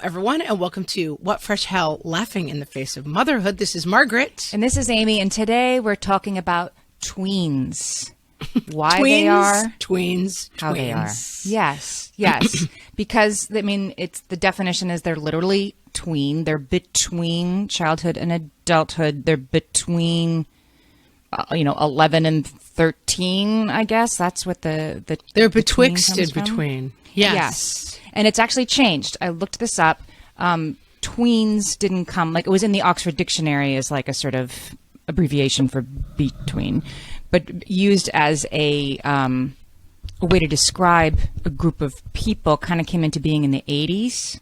everyone, and welcome to What Fresh Hell Laughing in the Face of Motherhood. This is Margaret. And this is Amy, and today we're talking about tweens. Why tweens, they are. Tweens. How tweens. they are. Yes, yes. Because, I mean, it's the definition is they're literally tween. They're between childhood and adulthood. They're between, 11 and 13, I guess. That's what They're the betwixt and from. between. Yes. Yes. And it's actually changed. I looked this up. Tweens didn't come, like it was in the Oxford Dictionary as like a sort of abbreviation for between, but used as a way to describe a group of people kind of came into being in the 80s.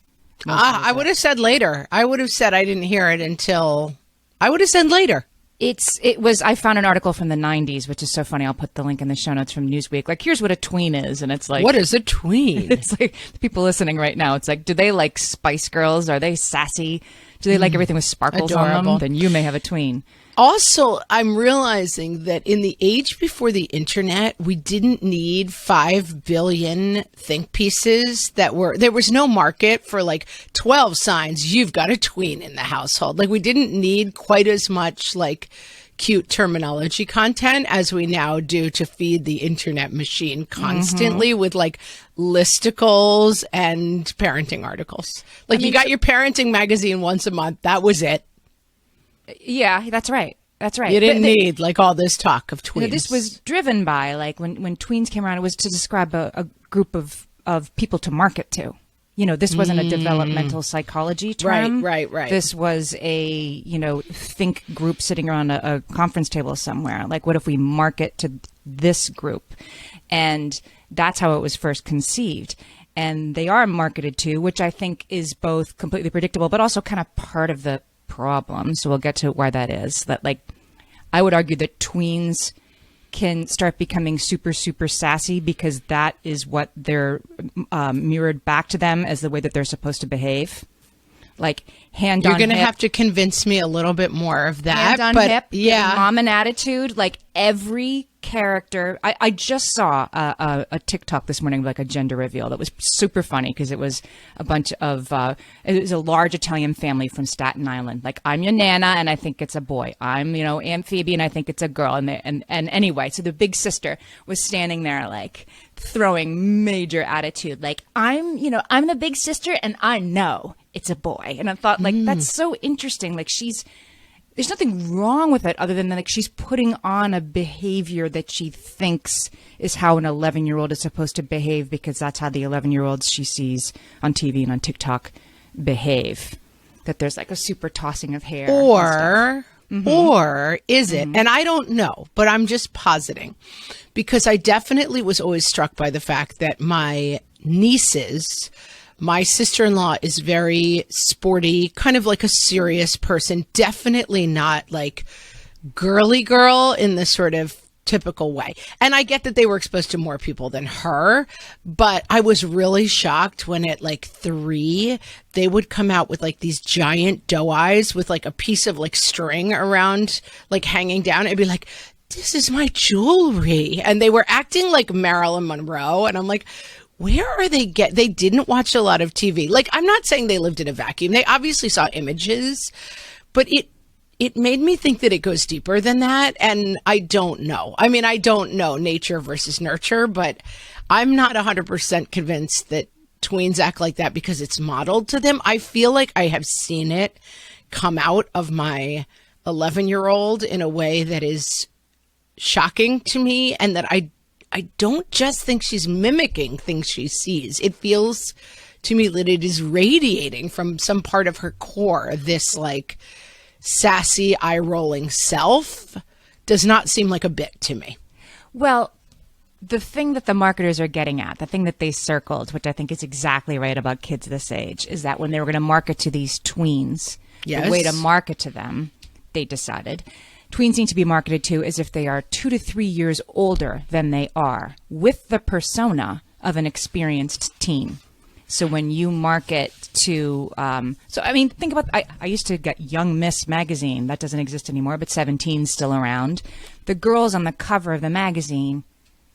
I would have said later. I would have said I didn't hear it until I would have said later. I found an article from the 90s, which is so funny. I'll put the link in the show notes from Newsweek. Like, here's what a tween is. And it's like, what is a tween? It's like the people listening right now. It's like, do they like Spice Girls? Are they sassy? Do they like everything with sparkles on them? Then you may have a tween. Also, I'm realizing that in the age before the internet, we didn't need 5 billion think pieces there was no market for like 12 signs you've got a tween in the household. Like we didn't need quite as much like cute terminology content as we now do to feed the internet machine constantly with like listicles and parenting articles. Like you got your parenting magazine once a month. That was it. Yeah, that's right. That's right. You didn't need like all this talk of tweens. This was driven by like when tweens came around, it was to describe a group of people to market to. This wasn't a developmental psychology term. Right. This was a, think group sitting around a conference table somewhere. Like, what if we market to this group? And that's how it was first conceived. And they are marketed to, which I think is both completely predictable, but also kind of part of the problem. So we'll get to why that is. That, like, I would argue that tweens can start becoming super, super sassy because that is what they're mirrored back to them as the way that they're supposed to behave. Like hand on hip. You're going to have to convince me a little bit more of that. Hand on hip, mom and attitude. Like every character. I just saw a TikTok this morning, like a gender reveal that was super funny because it was a bunch of, it was a large Italian family from Staten Island. Like I'm your Nana and I think it's a boy. I'm, Aunt Phoebe and I think it's a girl. And anyway, so the big sister was standing there like throwing major attitude. Like I'm the big sister and I know it's a boy. And I thought like, that's so interesting. Like there's nothing wrong with it other than like she's putting on a behavior that she thinks is how an 11-year-old is supposed to behave because that's how the 11-year-olds she sees on TV and on TikTok behave. That there's like a super tossing of hair. Or is it? And I don't know, but I'm just positing because I definitely was always struck by the fact that my nieces, my sister-in-law is very sporty, kind of like a serious person, definitely not like girly girl in the sort of typical way. And I get that they were exposed to more people than her, but I was really shocked when at like 3, they would come out with like these giant doe eyes with like a piece of like string around, like hanging down. I'd be like, this is my jewelry. And they were acting like Marilyn Monroe. And I'm like, where are they they didn't watch a lot of TV. Like, I'm not saying they lived in a vacuum. They obviously saw images, but it made me think that it goes deeper than that. And I don't know. I mean, I don't know nature versus nurture, but I'm not 100% convinced that tweens act like that because it's modeled to them. I feel like I have seen it come out of my 11-year-old in a way that is shocking to me and that I don't just think she's mimicking things she sees. It feels to me that it is radiating from some part of her core. This like sassy, eye-rolling self does not seem like a bit to me. Well, the thing that the marketers are getting at, the thing that they circled, which I think is exactly right about kids this age, is that when they were going to market to these tweens, the way to market to them, they decided tweens need to be marketed to as if they are 2 to 3 years older than they are, with the persona of an experienced teen. So when you market to, think about, I used to get Young Miss magazine. That doesn't exist anymore, but 17's still around. The girls on the cover of the magazine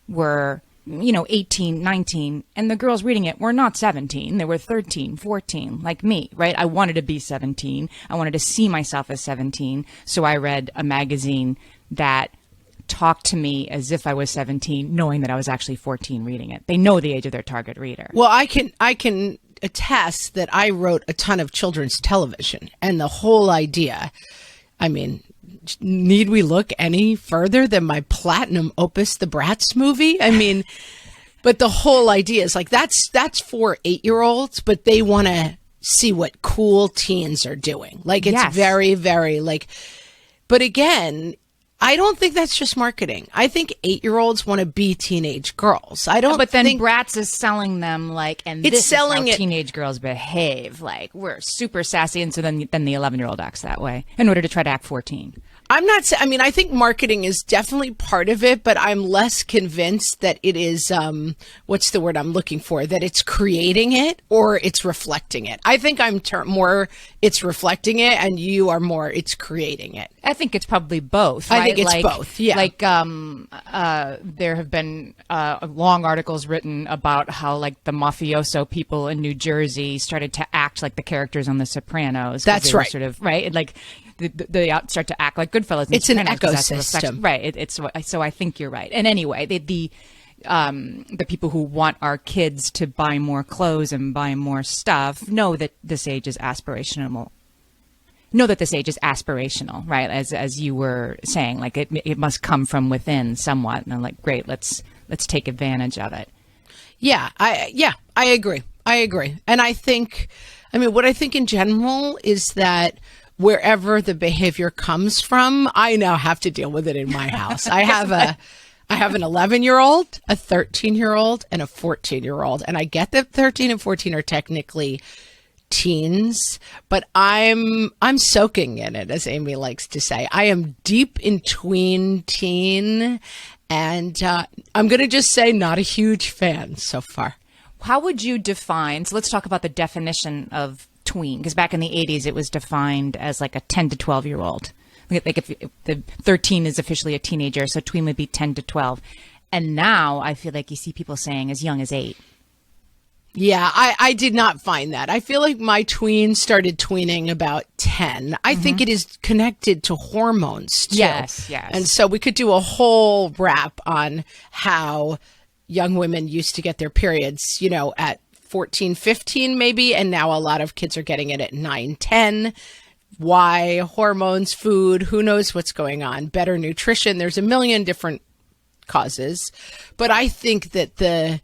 were 18, 19, and the girls reading it were not 17. They were 13, 14, like me, right? I wanted to be 17. I wanted to see myself as 17. So I read a magazine that talked to me as if I was 17, knowing that I was actually 14 reading it. They know the age of their target reader. Well, I can attest that I wrote a ton of children's television, and the whole idea, I mean, need we look any further than my platinum opus, the Bratz movie? I mean, but the whole idea is like, that's for 8-year-olds, but they want to see what cool teens are doing. Like, it's Yes. very, very like, but again, I don't think that's just marketing. I think 8-year-olds want to be teenage girls. I don't But then think Bratz is selling them like, and It's this selling is how it- teenage girls behave. Like, we're super sassy, and so then the 11-year-old acts that way in order to try to act 14. I'm not saying, I mean, I think marketing is definitely part of it, but I'm less convinced that it is, what's the word I'm looking for? That it's creating it or it's reflecting it. I think I'm more, it's reflecting it, and you are more, it's creating it. I think it's probably both. I right? think it's like, both, yeah. Like, there have been long articles written about how, like, the mafioso people in New Jersey started to act like the characters on The Sopranos. 'Cause That's they were right. Sort of right, like they start to act like Goodfellas. And It's an Sopranos 'cause that's a reflection- ecosystem. right? So I think you're right. And anyway, the people who want our kids to buy more clothes and buy more stuff know that this age is aspirational. Know that this age is aspirational, right? As you were saying, like it must come from within somewhat. And I'm like, great, let's take advantage of it. Yeah, I agree. And I think, I mean, what I think in general is that wherever the behavior comes from, I now have to deal with it in my house. I have an 11-year-old, a 13-year-old, and a 14-year-old. And I get that 13 and 14 are technically teens, but I'm soaking in it, as Amy likes to say. I am deep in tween teen, and I'm going to just say not a huge fan so far. How would you define, so let's talk about the definition of tween, because back in the 80s it was defined as like a 10 to 12-year-old. Like if the 13 is officially a teenager, so tween would be 10 to 12. And now I feel like you see people saying as young as 8. Yeah, I did not find that. I feel like my tween started tweening about 10. I think it is connected to hormones too. Yes. And so we could do a whole wrap on how young women used to get their periods, at 14, 15 maybe, and now a lot of kids are getting it at 9, 10. Why? Hormones, food, who knows what's going on, better nutrition. There's a million different causes. But I think that the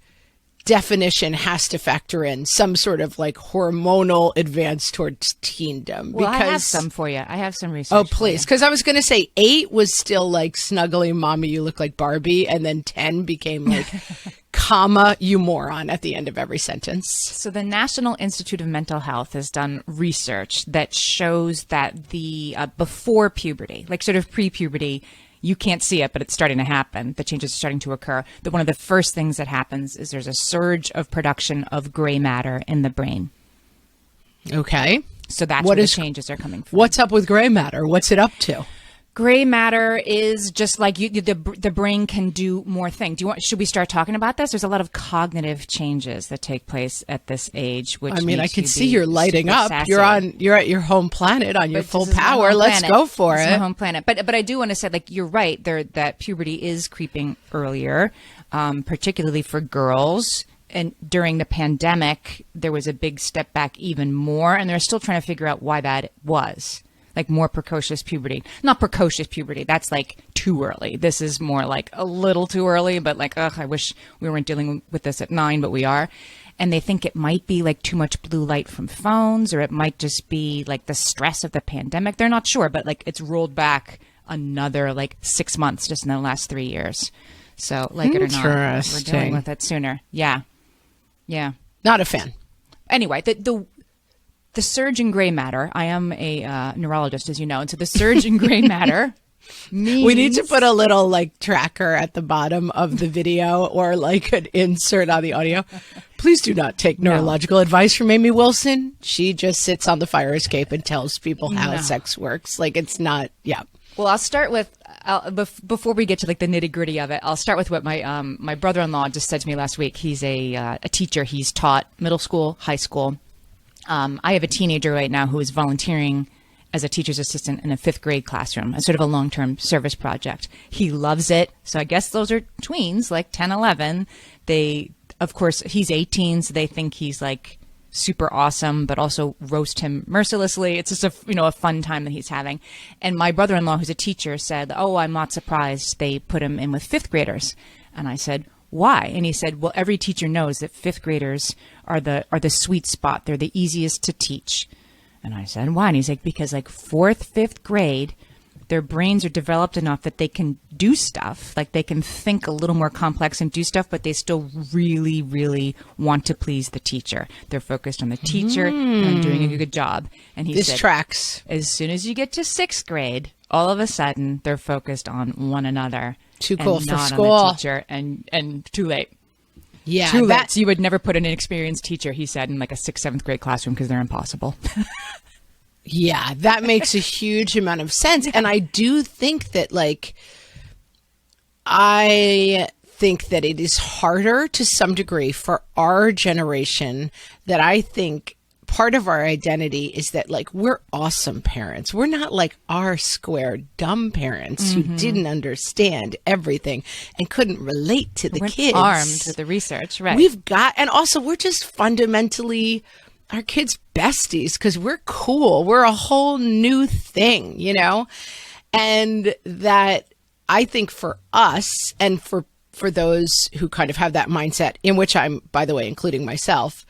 definition has to factor in some sort of like hormonal advance towards teendom. Well, because, I have some for you. I have some research. Oh, please. Because I was going to say 8 was still like snuggly, mommy, you look like Barbie. And then 10 became like, comma, you moron at the end of every sentence. So the National Institute of Mental Health has done research that shows that the before puberty, like sort of pre-puberty, you can't see it, but it's starting to happen. The changes are starting to occur. That one of the first things that happens is there's a surge of production of gray matter in the brain. Okay. So that's where the changes are coming from. What's up with gray matter? What's it up to? Gray matter is just like the brain can do more things. Should we start talking about this? There's a lot of cognitive changes that take place at this age. Which I mean, I makes can you see be you're lighting super up. sassy. You're at your home planet on your But full this is my power. home Let's planet. go for This is it. my home planet. But I do want to say, like, you're right there that puberty is creeping earlier, particularly for girls. And during the pandemic, there was a big step back even more, and they're still trying to figure out why that was. Like more precocious puberty. Not precocious puberty. That's like too early. This is more like a little too early, but like, I wish we weren't dealing with this at 9, but we are. And they think it might be like too much blue light from phones, or it might just be like the stress of the pandemic. They're not sure, but like it's rolled back another like 6 months just in the last 3 years. So like it or not, we're dealing with it sooner. Yeah. Yeah. Not a fan. Anyway, the surge in gray matter, I am a neurologist, as you know, and so the surge in gray matter means... We need to put a little like tracker at the bottom of the video or like an insert on the audio. Please do not take neurological advice from Amy Wilson. She just sits on the fire escape and tells people how sex works. Like it's not, Well, I'll start with, before we get to like the nitty gritty of it, I'll start with what my brother-in-law just said to me last week. He's a teacher. He's taught middle school, high school. I have a teenager right now who is volunteering as a teacher's assistant in a 5th grade classroom, a sort of a long-term service project. He loves it. So I guess those are tweens, like 10, 11. Of course, he's 18, so they think he's like super awesome, but also roast him mercilessly. It's just a fun time that he's having. And my brother-in-law, who's a teacher, said, "Oh, I'm not surprised they put him in with 5th graders." And I said, "Why?" And he said, "Well, every teacher knows that 5th graders are the sweet spot. They're the easiest to teach." And I said, "Why?" And he's like, "Because like 4th, 5th grade, their brains are developed enough that they can do stuff, like they can think a little more complex and do stuff, but they still really, really want to please the teacher. They're focused on the teacher and doing a good job." And he said, tracks. As soon as you get to 6th grade, all of a sudden they're focused on one another. Too cool and for not school. on the teacher, and too late. Yeah, Too late. So you would never put an inexperienced teacher, he said, in like a 6th, 7th grade classroom because they're impossible. Yeah, that makes a huge amount of sense. And I do think that, I think that it is harder to some degree for our generation, that I think part of our identity is that, we're awesome parents. We're not like our square dumb parents who didn't understand everything and couldn't relate to the kids. Armed with the research, right? And also we're just fundamentally our kids' besties because we're cool. We're a whole new thing, and that I think for us and for those who kind of have that mindset, in which I'm, by the way, including myself,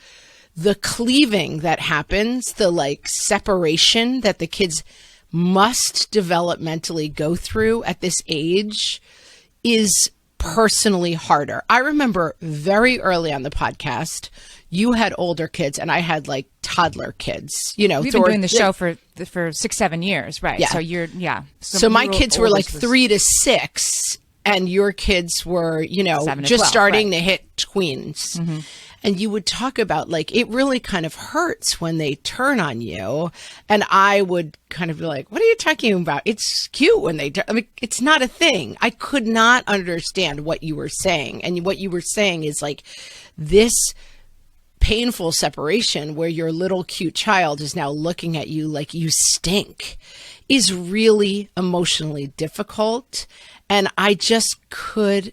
the cleaving that happens, the separation that the kids must developmentally go through at this age is personally harder. I remember very early on the podcast, you had older kids and I had toddler kids, We've been doing the show for 6-7 years, right? Yeah. So you're, So my kids were 3 to 6 and your kids were, 7 to just 12, starting right. to hit tweens. Mm-hmm. And you would talk about it really kind of hurts when they turn on you. And I would kind of be like, what are you talking about? It's cute when they turn. I mean, it's not a thing. I could not understand what you were saying. And what you were saying is this painful separation where your little cute child is now looking at you like you stink is really emotionally difficult. And I just couldn't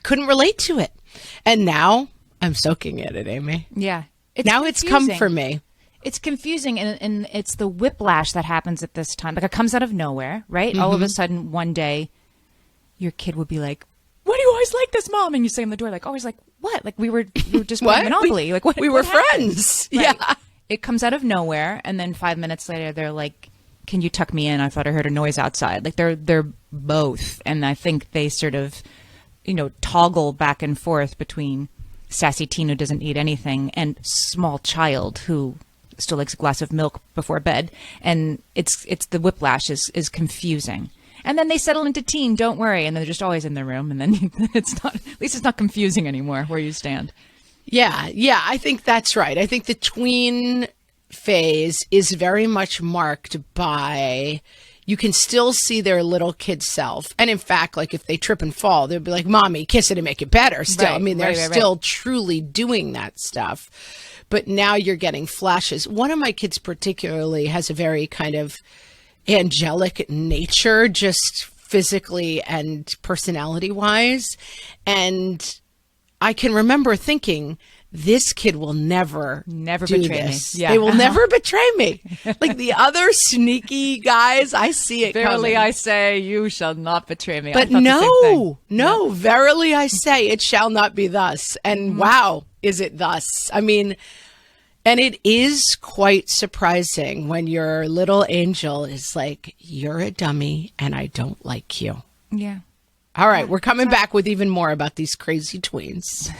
relate to it. And now I'm soaking in it, Amy. Yeah. It's come for me. It's confusing, and it's the whiplash that happens at this time. It comes out of nowhere, right? Mm-hmm. All of a sudden, one day, your kid would be like, "Why do you always like this, Mom?" And you say in the door, always what? We were just playing Monopoly. What? We were friends. Right. Yeah. It comes out of nowhere, and then 5 minutes later, they're like, "Can you tuck me in? I thought I heard a noise outside." They're both, and I think they sort of, toggle back and forth between sassy teen who doesn't eat anything and small child who still likes a glass of milk before bed. And it's the whiplash is confusing. And then they settle into teen, don't worry, and they're just always in their room, and then at least it's not confusing anymore where you stand. Yeah, I think that's right. I think the tween phase is very much marked by, you can still see their little kid self. And in fact, if they trip and fall, they'll be like, "Mommy, kiss it and make it better." Still, right, I mean, they're right. still truly doing that stuff. But now you're getting flashes. One of my kids particularly has a very kind of angelic nature, just physically and personality wise. And I can remember thinking, this kid will never do betray this. me. Yeah. They will never betray me. The other sneaky guys, I see it Verily coming. I say, you shall not betray me. But no, verily I say, it shall not be thus. And wow, is it thus? I mean, and it is quite surprising when your little angel is like, "You're a dummy and I don't like you." Yeah. All right, we're coming back with even more about these crazy tweens.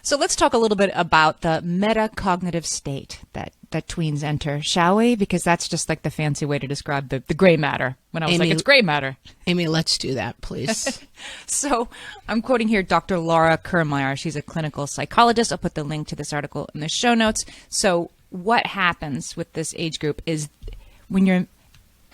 So let's talk a little bit about the metacognitive state that tweens enter, shall we? Because that's just the fancy way to describe the gray matter. When I was Amy, it's gray matter. Amy, let's do that, please. So I'm quoting here Dr. Laura Kernmeyer. She's a clinical psychologist. I'll put the link to this article in the show notes. So what happens with this age group is when you're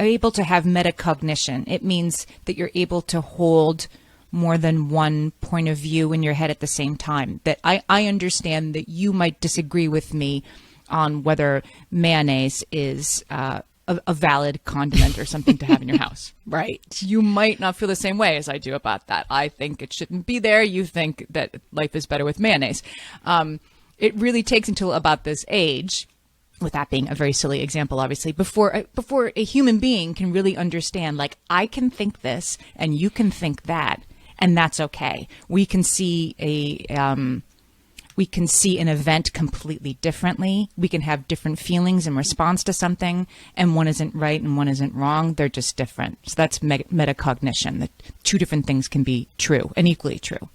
able to have metacognition. It means that you're able to hold more than one point of view in your head at the same time. That I understand that you might disagree with me on whether mayonnaise is a valid condiment or something to have in your house. Right. You might not feel the same way as I do about that. I think it shouldn't be there. You think that life is better with mayonnaise. It really takes until about this age, with that being a very silly example, obviously, before a human being can really understand, like, I can think this and you can think that, and that's okay. We can see an event completely differently. We can have different feelings in response to something, and one isn't right and one isn't wrong. They're just different. So that's metacognition, that two different things can be true and equally true.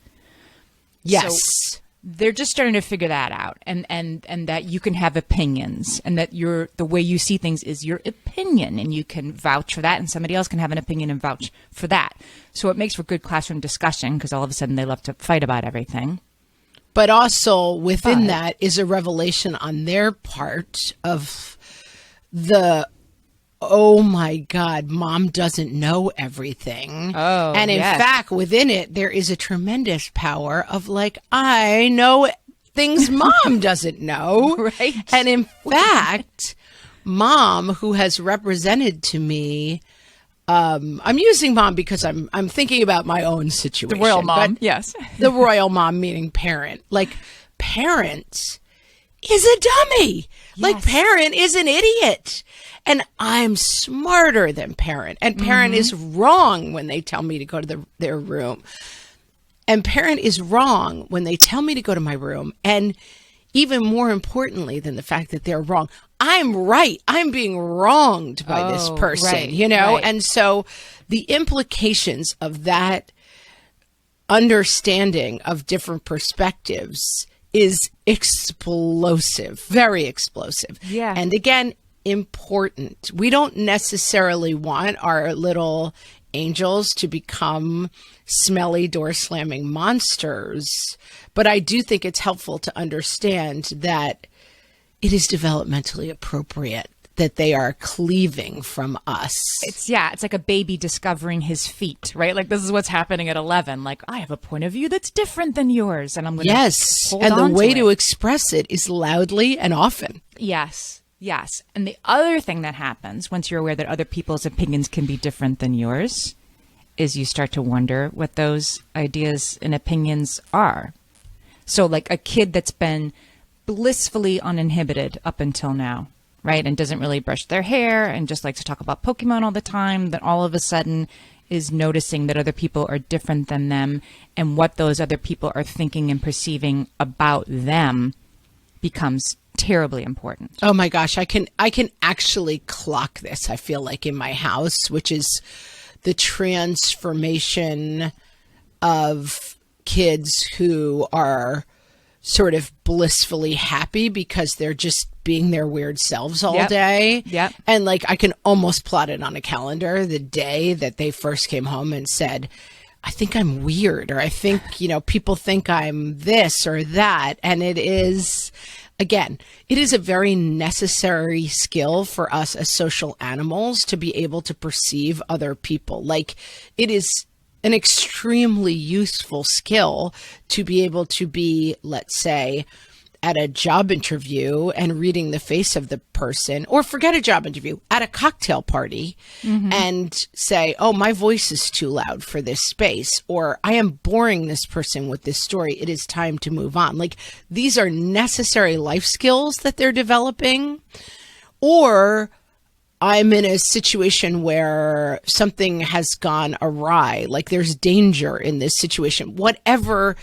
Yes. So they're just starting to figure that out, and that you can have opinions, and that the way you see things is your opinion, and you can vouch for that, and somebody else can have an opinion and vouch for that. So it makes for good classroom discussion, because all of a sudden they love to fight about everything. But also within that is a revelation on their part of oh my God, mom doesn't know everything. Oh, and in fact, within it, there is a tremendous power of, like, I know things mom doesn't know. Right. And in fact, mom, who has represented to me, I'm using mom because I'm thinking about my own situation. The royal mom, yes. The royal mom meaning parent. Like, parent is a dummy. Yes. Like, parent is an idiot. And I'm smarter than parent. And parent is wrong when they tell me to go to their room. And parent is wrong when they tell me to go to my room. And even more importantly than the fact that they're wrong, I'm right. I'm being wronged by this person, right, you know? Right. And so the implications of that understanding of different perspectives is explosive, very explosive. Yeah. And again, important. We don't necessarily want our little angels to become smelly door slamming monsters, but I do think it's helpful to understand that it is developmentally appropriate that they are cleaving from us. It's like a baby discovering his feet, right? Like, this is what's happening at 11. Like, I have a point of view that's different than yours, and I'm going to hold and on the way to to express it is loudly and often. Yes. And the other thing that happens once you're aware that other people's opinions can be different than yours is you start to wonder what those ideas and opinions are. So, like, a kid that's been blissfully uninhibited up until now, right? And doesn't really brush their hair and just likes to talk about Pokemon all the time, that all of a sudden is noticing that other people are different than them, and what those other people are thinking and perceiving about them becomes terribly important. Oh my gosh, I can actually clock this, I feel like, in my house, which is the transformation of kids who are sort of blissfully happy because they're just being their weird selves all day. Yep. And like, I can almost plot it on a calendar the day that they first came home and said, I think I'm weird, or I think, people think I'm this or that. And it is, again, it is a very necessary skill for us as social animals to be able to perceive other people. Like, it is an extremely useful skill to be able to be, let's say, at a job interview and reading the face of the person, or forget a job interview, at a cocktail party, and say, oh, my voice is too loud for this space, or I am boring this person with this story. It is time to move on. Like, these are necessary life skills that they're developing. Or I'm in a situation where something has gone awry, like there's danger in this situation. Whatever,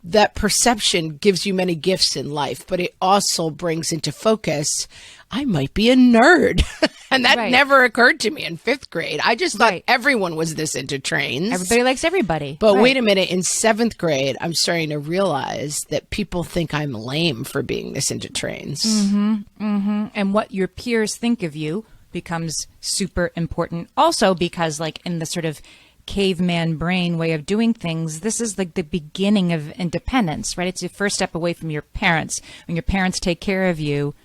that perception gives you many gifts in life, but it also brings into focus, I might be a nerd. And that never occurred to me in 5th grade. I just thought everyone was this into trains. Everybody likes everybody. But wait a minute, in 7th grade, I'm starting to realize that people think I'm lame for being this into trains. And what your peers think of you becomes super important also, because like in the sort of caveman brain way of doing things, this is like the beginning of independence, right? It's your first step away from your parents. When your parents take care of you,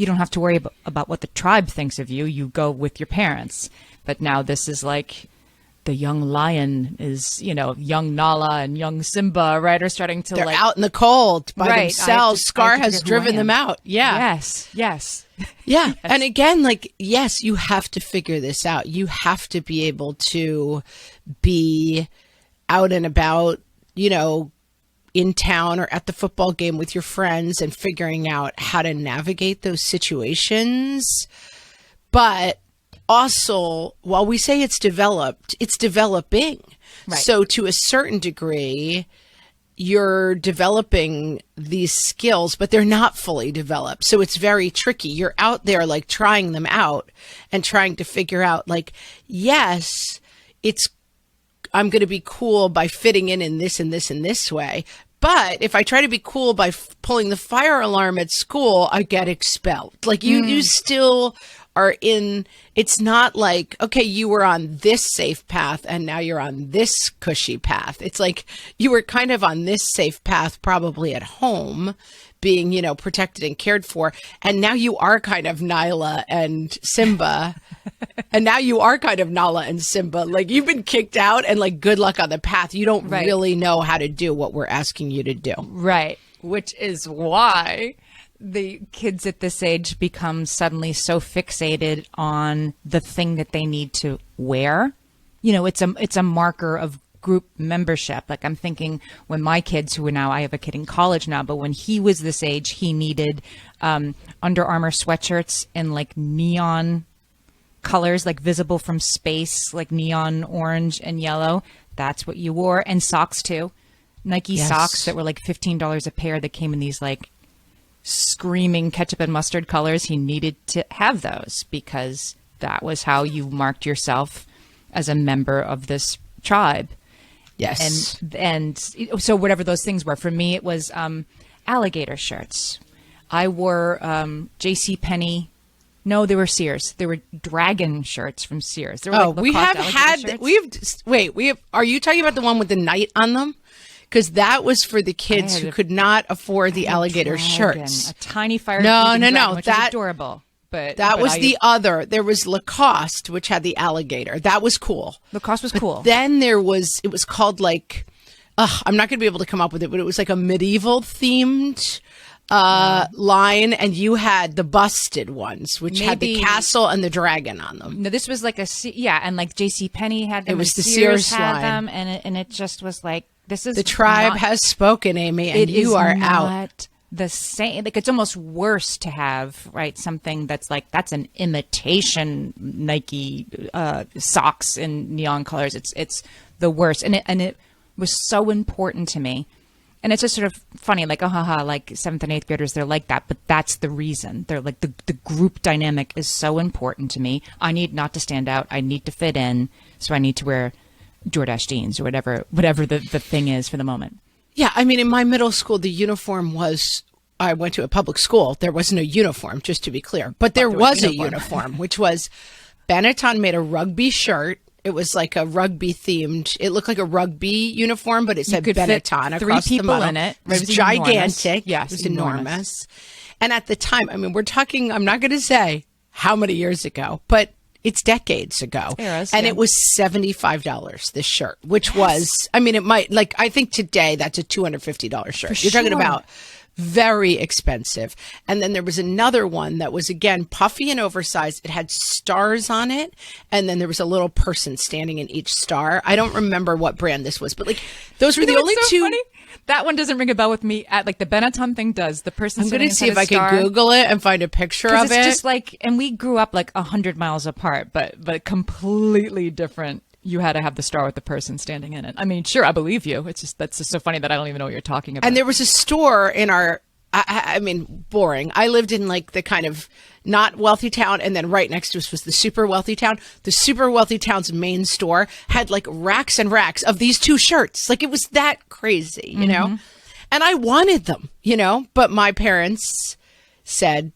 you don't have to worry about what the tribe thinks of you. You go with your parents. But now this is like the young lion is, young Nala and young Simba, right, are starting to They're out in the cold by themselves. Scar has driven them out. Yeah. Yes. Yeah. Yes. And again, like, yes, you have to figure this out. You have to be able to be out and about, in town or at the football game with your friends and figuring out how to navigate those situations. But also, while we say it's developed, it's developing. Right. So to a certain degree, you're developing these skills, but they're not fully developed. So it's very tricky. You're out there like trying them out and trying to figure out like, yes, I'm going to be cool by fitting in this and this and this way. But if I try to be cool by pulling the fire alarm at school, I get expelled. Like you still are in, it's not like, okay, you were on this safe path and now you're on this cushy path. It's like you were kind of on this safe path, probably at home, being, protected and cared for. And now you are kind of Nyla and Simba. And now you are kind of Nala and Simba. Like you've been kicked out and like good luck on the path. You don't really know how to do what we're asking you to do. Right. Which is why the kids at this age become suddenly so fixated on the thing that they need to wear. It's a marker of group membership. Like I'm thinking when my kids, who are now, I have a kid in college now, but when he was this age, he needed Under Armour sweatshirts in like neon colors, like visible from space, like neon orange and yellow. That's what you wore. And socks too. Nike socks that were like $15 a pair that came in these like screaming ketchup and mustard colors. He needed to have those because that was how you marked yourself as a member of this tribe. Yes. And so whatever those things were, for me, it was alligator shirts. I wore JCPenney. No, they were Sears. They were dragon shirts from Sears. They were like we have had, shirts. Are you talking about the one with the knight on them? Because that was for the kids who could not afford the alligator shirts. A tiny fire. No. Which is adorable. But was the other. There was Lacoste, which had the alligator. That was cool. Lacoste was cool. Then it was called like, I'm not going to be able to come up with it, but it was like a medieval themed line, and you had the busted ones, which had the castle and the dragon on them. No, this was like and like JCPenney had them. It was the Sears had line. them, and it just was like, this is the tribe has spoken, Amy, and you are out. The same, like it's almost worse to have something that's an imitation Nike socks in neon colors. It's the worst, and it was so important to me. And it's just sort of funny, like, like 7th and 8th graders, they're like that. But that's the reason. They're like, the group dynamic is so important to me. I need not to stand out. I need to fit in. So I need to wear Jordache jeans or whatever the thing is for the moment. Yeah. I mean, in my middle school, the uniform was, I went to a public school. There was no uniform, just to be clear. But there was a uniform, which was Benetton made a rugby shirt. It was like a rugby themed. It looked like a rugby uniform, but it said Benetton across the bottom. 3 people in it. It was gigantic. Yes, it was enormous. And at the time, I mean, we're talking, I'm not going to say how many years ago, but it's decades ago. And it was $75, this shirt, which was, I mean, it might, like, I think today that's a $250 shirt. You're talking about very expensive. And then there was another one that was, again, puffy and oversized. It had stars on it. And then there was a little person standing in each star. I don't remember what brand this was, but like those were the only two. Funny? That one doesn't ring a bell with me. At like the Benetton thing does. The person. I'm going to see if I can Google it and find a picture of it. It's just like, and we grew up like 100 miles apart, but completely different. You had to have the star with the person standing in it. I mean, sure, I believe you. It's just, that's just so funny that I don't even know what you're talking about. And there was a store in our, I mean, boring. I lived in like the kind of not wealthy town, and then right next to us was the super wealthy town. The super wealthy town's main store had like racks and racks of these two shirts. Like it was that crazy, you know? And I wanted them, but my parents said,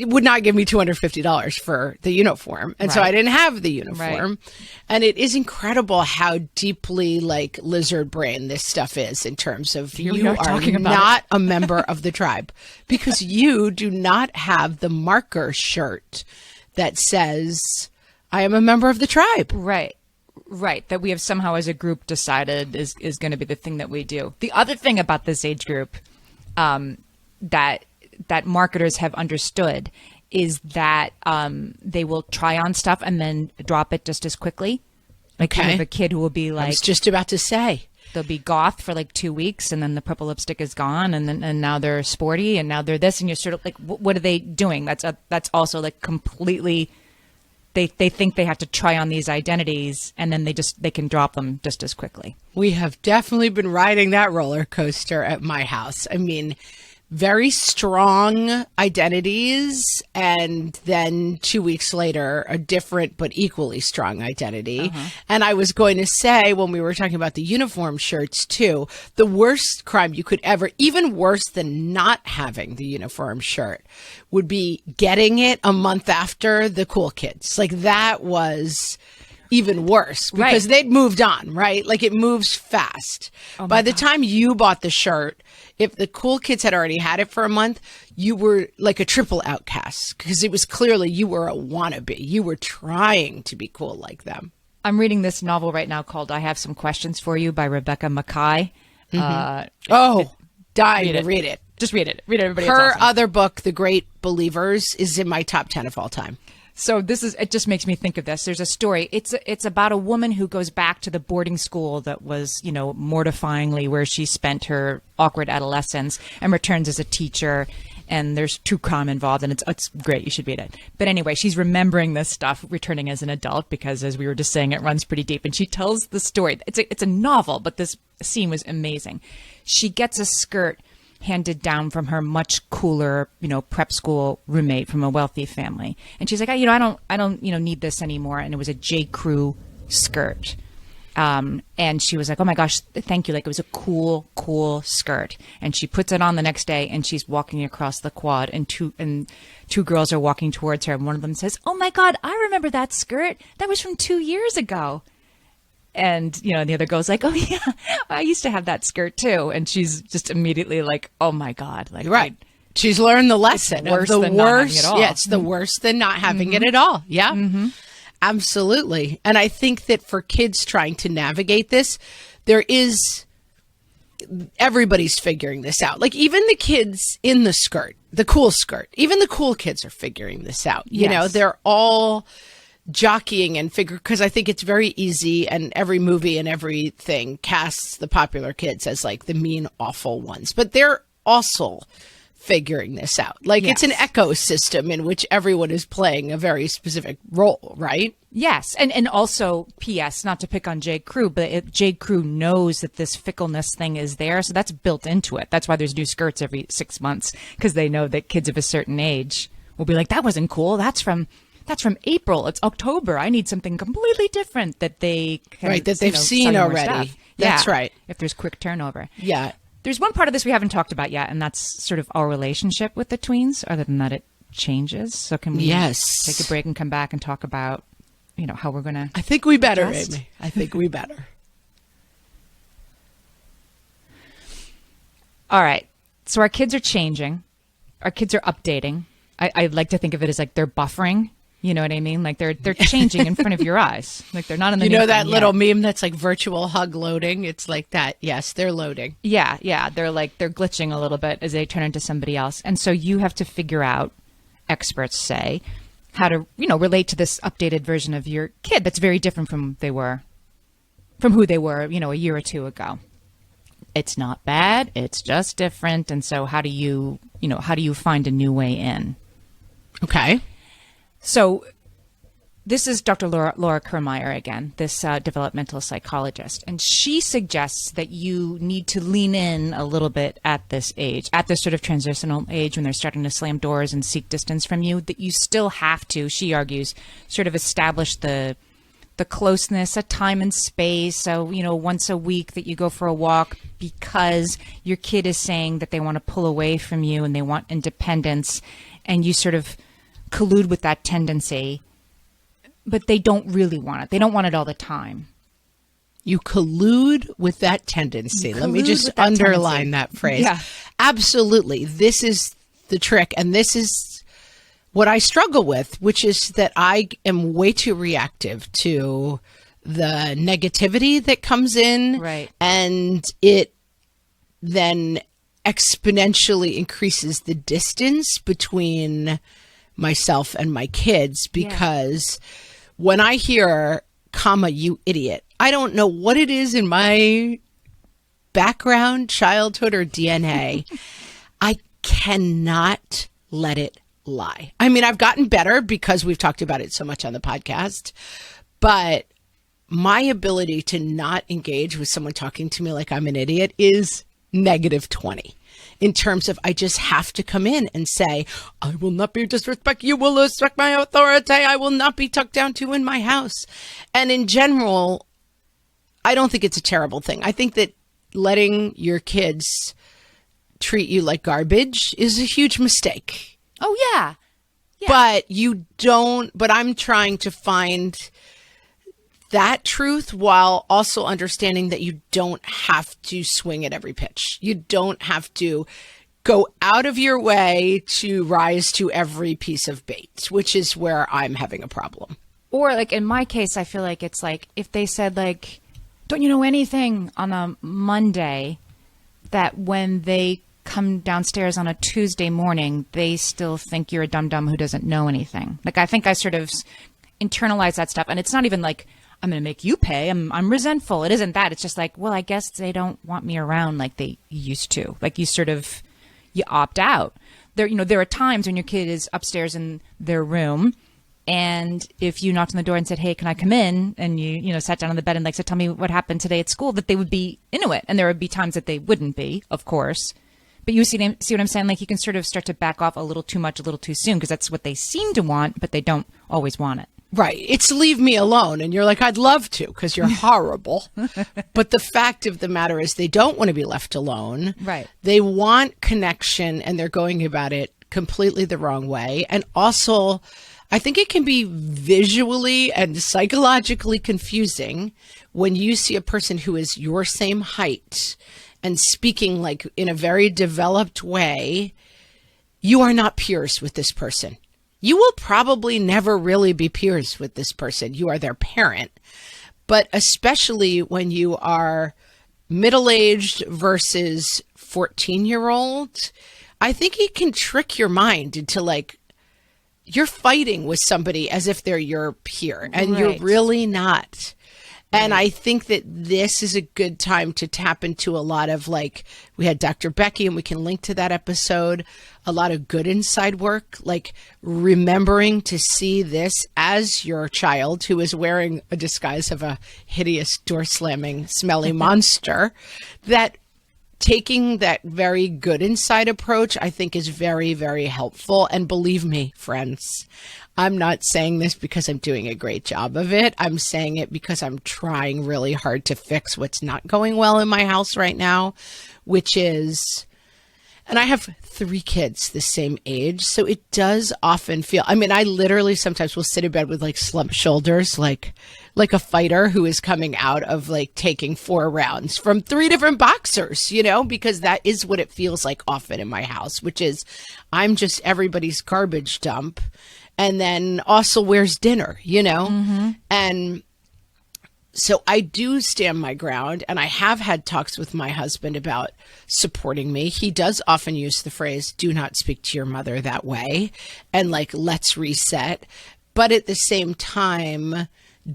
would not give me $250 for the uniform. And so Right. I didn't have the uniform. Right. And it is incredible how deeply like lizard brain this stuff is in terms of Here we you are are talking about not a member of the tribe because you do not have the marker shirt that says, I am a member of the tribe. Right. Right. That we have somehow as a group decided is going to be the thing that we do. The other thing about this age group that marketers have understood is that they will try on stuff and then drop it just as quickly. Like Okay. you have a kid who will be I like, was just about to say. they'll be goth for like 2 weeks and then the purple lipstick is gone and now they're sporty and now they're this and you're sort of like, what are they doing? That's also like completely, they think they have to try on these identities and then they can drop them just as quickly. We have definitely been riding that roller coaster at my house. I mean, very strong identities, and then 2 weeks later, a different but equally strong identity. And I was going to say, when we were talking about the uniform shirts too, the worst crime you could ever, even worse than not having the uniform shirt, would be getting it a month after the cool kids. Like that was even worse because Right. they'd moved on, right? Like it moves fast. By the time you bought the shirt, if the cool kids had already had it for a month, you were like a triple outcast because it was clearly you were a wannabe. You were trying to be cool like them. I'm reading this novel right now called I Have Some Questions for You by Rebecca Mackay. Dying to read it. Just read it. Read it, everybody. Her It's awesome. other book, The Great Believers, is in my top 10 of all time. So it just makes me think of this. There's a story. It's about a woman who goes back to the boarding school that was, mortifyingly where she spent her awkward adolescence and returns as a teacher. And there's true crime involved, and it's great. You should read it. But anyway, she's remembering this stuff, returning as an adult, because as we were just saying, it runs pretty deep. And she tells the story. It's a novel, but this scene was amazing. She gets a skirt handed down from her much cooler, prep school roommate from a wealthy family. And she's like, I don't need this anymore. And it was a J. Crew skirt. And she was like, oh my gosh, thank you. Like it was a cool skirt. And she puts it on the next day and she's walking across the quad and two girls are walking towards her. And one of them says, oh my God, I remember that skirt. That was from 2 years ago. And, the other girl's like, oh yeah, I used to have that skirt too. And she's just immediately like, oh my God. Like, Right. She's learned the lesson of worse the than not having worst. it all. Yeah, it's the worse than not having it at all. Yeah. Absolutely. And I think that for kids trying to navigate this, everybody's figuring this out. Like even the kids in the skirt, the cool skirt, even the cool kids are figuring this out. Yes. They're all jockeying and because I think it's very easy, and every movie and everything casts the popular kids as like the mean, awful ones, but they're also figuring this out. Like it's an ecosystem in which everyone is playing a very specific role, right? Yes. And also, P.S., not to pick on J. Crew, but J. Crew knows that this fickleness thing is there. So that's built into it. That's why there's new skirts every 6 months, because they know that kids of a certain age will be like, that wasn't cool. That's from April. It's October. I need something completely different that they can, Right, that they've seen sell you more already. stuff. That's Yeah, right. If there's quick turnover. Yeah. There's one part of this we haven't talked about yet, and that's sort of our relationship with the tweens. Other than that, it changes. So can we take a break and come back and talk about, how we're going to... I think we better, adjust? Amy. I think we better. All right. So our kids are changing. Our kids are updating. I like to think of it as like they're buffering. You know what I mean? Like they're changing in front of your eyes. Like they're not in the new that thing little yet. meme that's like virtual hug loading? It's like that. Yes, they're loading. Yeah. They're glitching a little bit as they turn into somebody else. And so you have to figure out, experts say, how to, relate to this updated version of your kid that's very different from who they were, a year or two ago. It's not bad. It's just different. And so how do you find a new way in? Okay. So this is Dr. Laura Kermeyer again, this developmental psychologist, and she suggests that you need to lean in a little bit at this age, at this sort of transitional age when they're starting to slam doors and seek distance from you, that you still have to, she argues, sort of establish the closeness, a time and space. So, once a week that you go for a walk because your kid is saying that they want to pull away from you and they want independence, and you sort of collude with that tendency, but they don't really want it. They don't want it all the time. You collude with that tendency. Let me just underline that phrase. Yeah. Absolutely. This is the trick. And this is what I struggle with, which is that I am way too reactive to the negativity that comes in. Right. And it then exponentially increases the distance between myself and my kids, because when I hear, you idiot, I don't know what it is in my background, childhood, or DNA. I cannot let it lie. I mean, I've gotten better because we've talked about it so much on the podcast, but my ability to not engage with someone talking to me like I'm an idiot is -20. In terms of, I just have to come in and say, I will not be disrespected. You will respect my authority. I will not be tucked down to in my house. And in general, I don't think it's a terrible thing. I think that letting your kids treat you like garbage is a huge mistake. Oh, yeah. But I'm trying to find that truth while also understanding that you don't have to swing at every pitch. You don't have to go out of your way to rise to every piece of bait, which is where I'm having a problem. Or like in my case, I feel like it's like if they said like, don't you know anything on a Monday, that when they come downstairs on a Tuesday morning, they still think you're a dum-dum who doesn't know anything. Like I think I sort of internalize that stuff. And it's not even like, I'm going to make you pay. I'm resentful. It isn't that. It's just like, well, I guess they don't want me around like they used to. Like you opt out. There are times when your kid is upstairs in their room, and if you knocked on the door and said, hey, can I come in? And you sat down on the bed and like said, tell me what happened today at school, that they would be into it. And there would be times that they wouldn't be, of course. But you see what I'm saying? Like you can sort of start to back off a little too much, a little too soon, because that's what they seem to want, but they don't always want it. Right. It's leave me alone. And you're like, I'd love to, because you're horrible. But the fact of the matter is they don't want to be left alone. Right. They want connection, and they're going about it completely the wrong way. And also, I think it can be visually and psychologically confusing when you see a person who is your same height and speaking like in a very developed way. You are not peers with this person. You will probably never really be peers with this person. You are their parent. But especially when you are middle-aged versus 14-year-old, I think it can trick your mind into like, you're fighting with somebody as if they're your peer, and Right. you're really not. And I think that this is a good time to tap into a lot of, like, we had Dr. Becky, and we can link to that episode, a lot of good inside work, like remembering to see this as your child who is wearing a disguise of a hideous door slamming smelly monster, that taking that very good inside approach, I think, is very, very helpful. And believe me, friends, I'm not saying this because I'm doing a great job of it. I'm saying it because I'm trying really hard to fix what's not going well in my house right now, which is, and I have 3 kids the same age, so it does often feel, I mean, I literally sometimes will sit in bed with like slumped shoulders, like a fighter who is coming out of like taking 4 rounds from 3 different boxers, because that is what it feels like often in my house, which is I'm just everybody's garbage dump. And then also, where's dinner, Mm-hmm. And so I do stand my ground, and I have had talks with my husband about supporting me. He does often use the phrase, do not speak to your mother that way, and like, let's reset. But at the same time,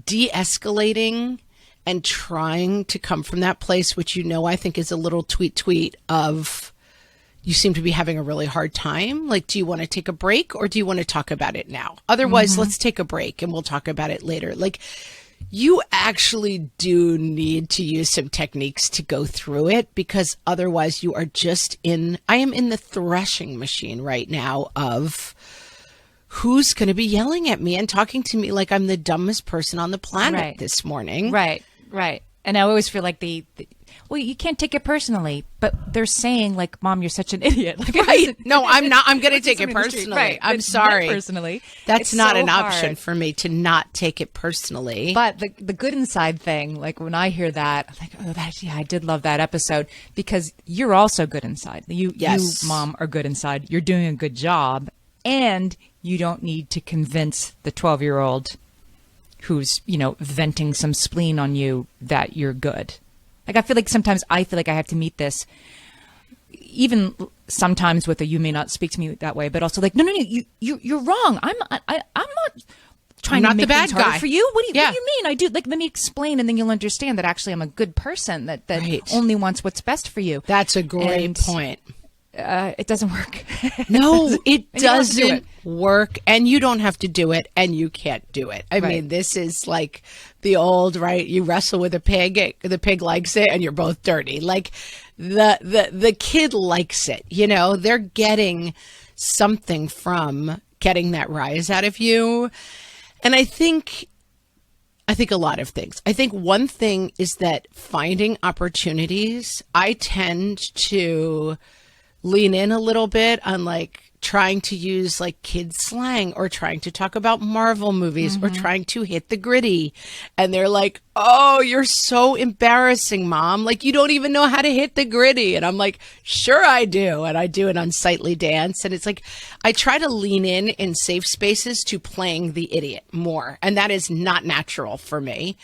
de-escalating and trying to come from that place, which, I think is a little tweet of, you seem to be having a really hard time. Like, do you want to take a break, or do you want to talk about it now? Otherwise, let's take a break and we'll talk about it later. Like, you actually do need to use some techniques to go through it, because otherwise you are just I am in the threshing machine right now of who's going to be yelling at me and talking to me like I'm the dumbest person on the planet this morning. Right. And I always feel like well, you can't take it personally, but they're saying like, Mom, you're such an idiot. Like, Right. No, I'm not. I'm going to take it personally. Right. I'm sorry. Personally. That's not so an option hard. for me to not take it personally. But the good inside thing, like when I hear that, I'm like, oh, I did love that episode, because you're also good inside. You, Mom, are good inside. You're doing a good job, and you don't need to convince the 12-year-old who's, venting some spleen on you that you're good. Like, I feel like sometimes I have to meet this, even sometimes with you may not speak to me that way, but also like, no, you're wrong. I'm not trying to make things harder for you. What do you mean? I do. Like, let me explain, and then you'll understand that actually I'm a good person that only wants what's best for you. That's a great point. It doesn't work. No, it doesn't work, and you don't have to do it, and you can't do it. I mean, this is like the old, right? You wrestle with a pig, the pig likes it, and you're both dirty. Like the kid likes it, they're getting something from getting that rise out of you. And I think a lot of things. I think one thing is that finding opportunities, I tend to lean in a little bit on like trying to use like kids slang, or trying to talk about Marvel movies, or trying to hit the gritty. And they're like, oh, you're so embarrassing, Mom. Like, you don't even know how to hit the gritty. And I'm like, sure I do. And I do an unsightly dance. And it's like, I try to lean in safe spaces to playing the idiot more. And that is not natural for me.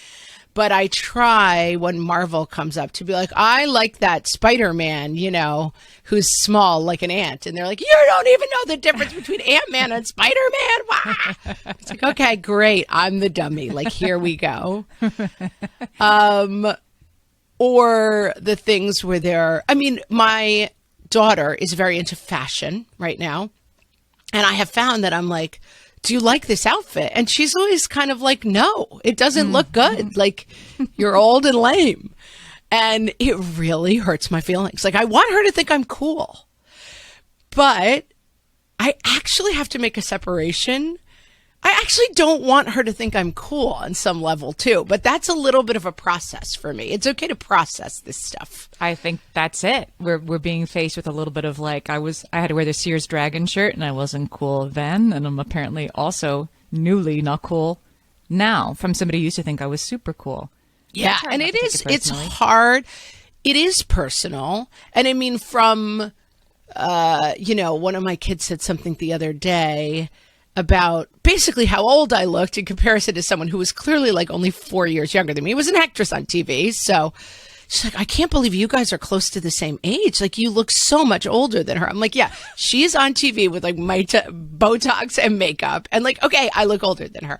But I try, when Marvel comes up, to be like, I like that Spider-Man, who's small like an ant. And they're like, you don't even know the difference between Ant-Man and Spider-Man. Wah! It's like, okay, great. I'm the dummy. Like, here we go. Or the things where my daughter is very into fashion right now. And I have found that I'm like, do you like this outfit? And she's always kind of like, no, it doesn't look good. Like, you're old and lame. And it really hurts my feelings. Like, I want her to think I'm cool. But I actually have to make a separation. I actually don't want her to think I'm cool on some level too, but that's a little bit of a process for me. It's okay to process this stuff. I think that's it. We're being faced with a little bit of like, I had to wear the Sears Dragon shirt, and I wasn't cool then, and I'm apparently also newly not cool now, from somebody who used to think I was super cool. Yeah, and it's hard. It is personal. And I mean, from one of my kids said something the other day about basically how old I looked in comparison to someone who was clearly like only 4 years younger than me. It was an actress on TV. So she's like, I can't believe you guys are close to the same age. Like, you look so much older than her. I'm like, yeah, she's on TV with like Botox and makeup. And like, okay, I look older than her.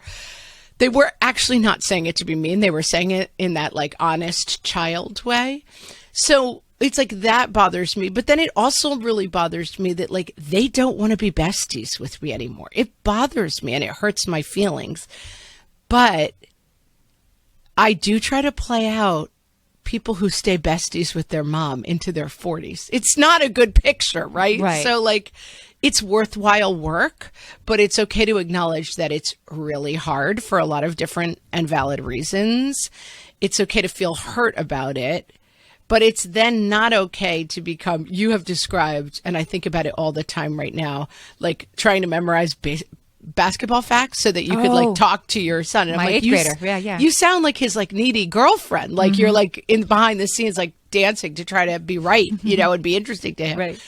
They were actually not saying it to be mean. They were saying it in that like honest child way. So it's like, that bothers me. But then it also really bothers me that like, they don't want to be besties with me anymore. It bothers me and it hurts my feelings. But I do try to play out people who stay besties with their mom into their 40s. It's not a good picture, right? So like, it's worthwhile work, but it's okay to acknowledge that it's really hard for a lot of different and valid reasons. It's okay to feel hurt about it. But it's then not okay to become, you have described, and I think about it all the time right now, like trying to memorize basketball facts so that you could like talk to your son. And my I'm like, 8th grader. Yeah. You sound like his like needy girlfriend. Like you're like in behind the scenes, like dancing to try to be right, and be interesting to him. Right.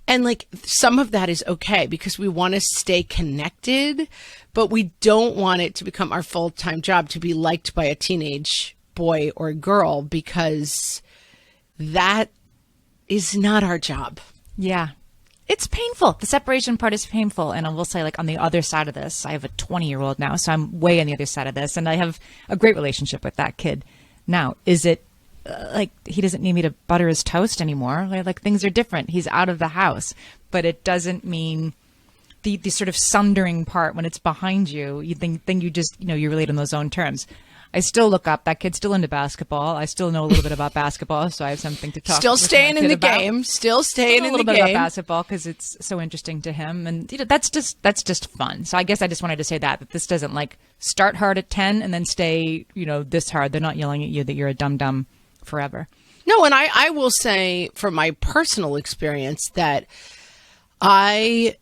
And like some of that is okay because we want to stay connected, but we don't want it to become our full-time job to be liked by a teenage boy or girl, because that is not our job. Yeah. It's painful. The separation part is painful. And I will say, like, on the other side of this, I have a 20-year-old now, so I'm way on the other side of this. And I have a great relationship with that kid now. Is it like he doesn't need me to butter his toast anymore? Like things are different. He's out of the house. But it doesn't mean the sort of sundering part when it's behind you. You think you just, you relate on those own terms. I still look up. That kid's still into basketball. I still know a little bit about basketball, so I have something to talk. Still staying in the game. Still staying in the game. A little bit about basketball because it's so interesting to him, and that's just fun. So I guess I just wanted to say that this doesn't like start hard at 10 and then stay this hard. They're not yelling at you that you're a dum dum forever. No, and I will say from my personal experience that I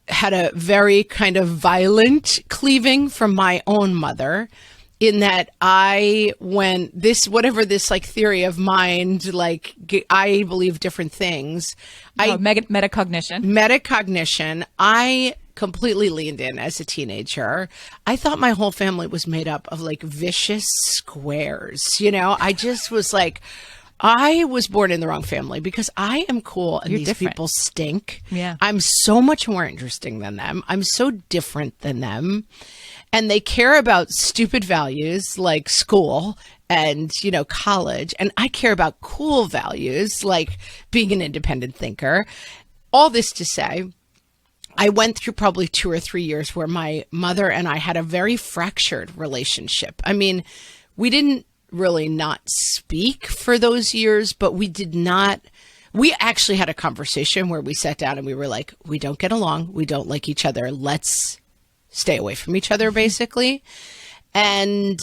had a very kind of violent cleaving from my own mother, in that whatever this like theory of mind, like I believe different things. Metacognition. I completely leaned in as a teenager. I thought my whole family was made up of like vicious squares. I just was like, I was born in the wrong family because I am cool and You're these different. people stink. Yeah. I'm so much more interesting than them. I'm so different than them. And they care about stupid values like school and, college. And I care about cool values like being an independent thinker. All this to say, I went through probably 2 or 3 years where my mother and I had a very fractured relationship. I mean, we didn't really not speak for those years, but we actually had a conversation where we sat down and we were like, we don't get along. We don't like each other. Let's stay away from each other, basically. And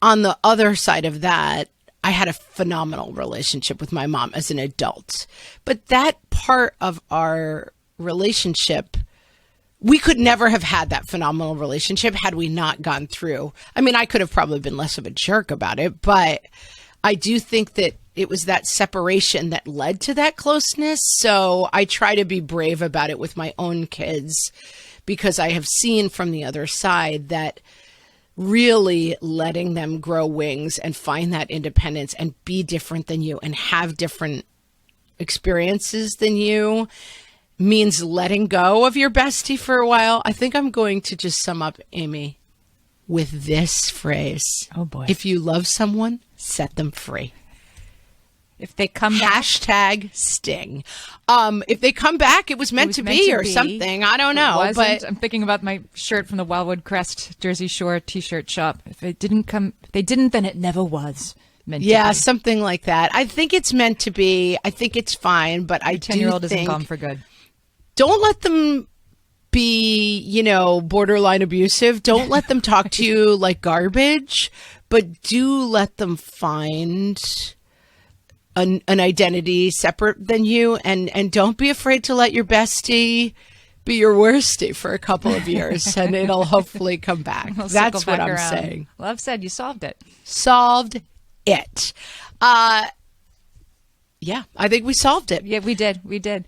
on the other side of that, I had a phenomenal relationship with my mom as an adult. But that part of our relationship, we could never have had that phenomenal relationship had we not gone through. I mean, I could have probably been less of a jerk about it, but I do think that it was that separation that led to that closeness. So I try to be brave about it with my own kids, because I have seen from the other side that really letting them grow wings and find that independence and be different than you and have different experiences than you means letting go of your bestie for a while. I think I'm going to just sum up, Amy, with this phrase. Oh boy. If you love someone, set them free. If they come back. Hashtag sting. If they come back, it was meant to be or something. I don't know. But I'm thinking about my shirt from the Wildwood Crest Jersey Shore t-shirt shop. If they didn't, then it never was meant to be. Yeah, something like that. I think it's meant to be. I think it's fine, but I do 10-year-old think isn't gone for good. Don't let them be, borderline abusive. Don't let them talk to you like garbage, but do let them find an identity separate than you, and don't be afraid to let your bestie be your worstie for a couple of years, and it'll hopefully come back. That's what I'm saying. Well, I've said you solved it. Solved it. Yeah, I think we solved it. Yeah, we did.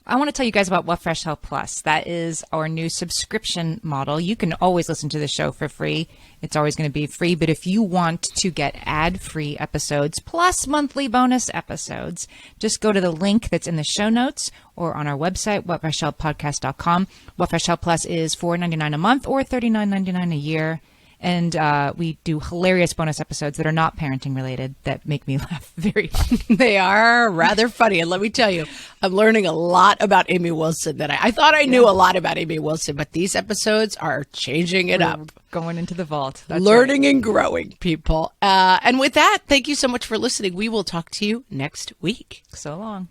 I want to tell you guys about What Fresh Hell Plus. That is our new subscription model. You can always listen to the show for free. It's always going to be free. But if you want to get ad-free episodes plus monthly bonus episodes, just go to the link that's in the show notes or on our website, whatfreshhellpodcast.com. What Fresh Hell Plus is $4.99 a month or $39.99 a year. And we do hilarious bonus episodes that are not parenting related that make me laugh very hard. They are rather funny. And let me tell you, I'm learning a lot about Amy Wilson that I thought I knew a lot about Amy Wilson, but these episodes are changing it up. Going into the vault. That's learning right. and growing, people. And with that, thank you so much for listening. We will talk to you next week. So long.